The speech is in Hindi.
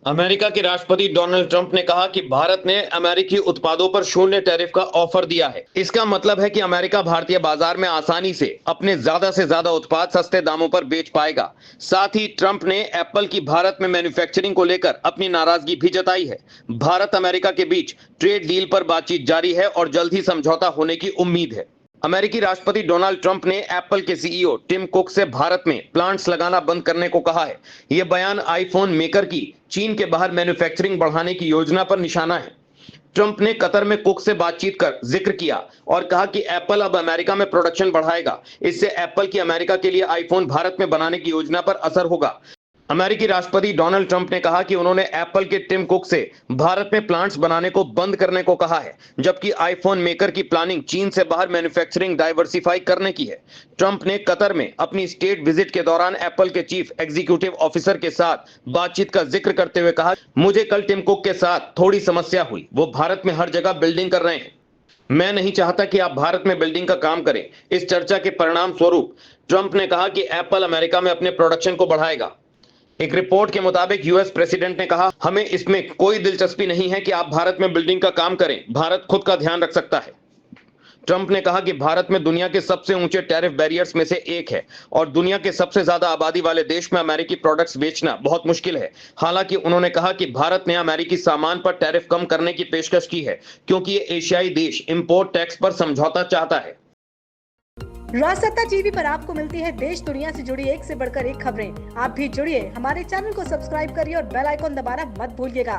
अमेरिका के राष्ट्रपति डोनाल्ड ट्रंप ने कहा कि भारत ने अमेरिकी उत्पादों पर शून्य टैरिफ का ऑफर दिया है। इसका मतलब है कि अमेरिका भारतीय बाजार में आसानी से अपने ज्यादा से ज्यादा उत्पाद सस्ते दामों पर बेच पाएगा। साथ ही ट्रंप ने एप्पल की भारत में मैन्युफैक्चरिंग को लेकर अपनी नाराजगी भी जताई है। भारत अमेरिका के बीच ट्रेड डील पर बातचीत जारी है और जल्द ही समझौता होने की उम्मीद है। अमेरिकी राष्ट्रपति डोनाल्ड ट्रंप ने एप्पल के सीईओ टिम कुक से भारत में प्लांट्स लगाना बंद करने को कहा है। यह बयान आईफोन मेकर की चीन के बाहर मैन्युफैक्चरिंग बढ़ाने की योजना पर निशाना है। ट्रंप ने कतर में कुक से बातचीत कर जिक्र किया और कहा कि एप्पल अब अमेरिका में प्रोडक्शन बढ़ाएगा। इससे एप्पल की अमेरिका के लिए आईफोन भारत में बनाने की योजना पर असर होगा। अमेरिकी राष्ट्रपति डोनाल्ड ट्रंप ने कहा कि उन्होंने एप्पल के टिम कुक से भारत में प्लांट्स बनाने को बंद करने को कहा है, जबकि आईफोन मेकर की प्लानिंग चीन से बाहर मैन्युफैक्चरिंग डाइवर्सिफाई करने की है। ट्रंप ने कतर में अपनी स्टेट विजिट के दौरान एप्पल के चीफ एग्जीक्यूटिव ऑफिसर के साथ बातचीत का जिक्र करते हुए कहा, मुझे कल टिम कुक के साथ थोड़ी समस्या हुई। वो भारत में हर जगह बिल्डिंग कर रहे हैं। मैं नहीं चाहता कि आप भारत में बिल्डिंग का काम करें। इस चर्चा के परिणाम स्वरूप ट्रंप ने कहा कि एप्पल अमेरिका में अपने प्रोडक्शन को बढ़ाएगा। एक रिपोर्ट के मुताबिक यूएस प्रेसिडेंट ने कहा, हमें इसमें कोई दिलचस्पी नहीं है कि आप भारत में बिल्डिंग का काम करें। भारत खुद का ध्यान रख सकता है। ट्रंप ने कहा कि भारत में दुनिया के सबसे ऊंचे टैरिफ बैरियर्स में से एक है और दुनिया के सबसे ज्यादा आबादी वाले देश में अमेरिकी प्रोडक्ट्स बेचना बहुत मुश्किल है। हालांकि उन्होंने कहा कि भारत ने अमेरिकी सामान पर टैरिफ कम करने की पेशकश की है, क्योंकि ये एशियाई देश इंपोर्ट टैक्स पर समझौता चाहता है। राजसत्ता टीवी पर आपको मिलती है देश दुनिया से जुड़ी एक से बढ़कर एक खबरें। आप भी जुड़िए, हमारे चैनल को सब्सक्राइब करिए और बेल आइकॉन दबाना मत भूलिएगा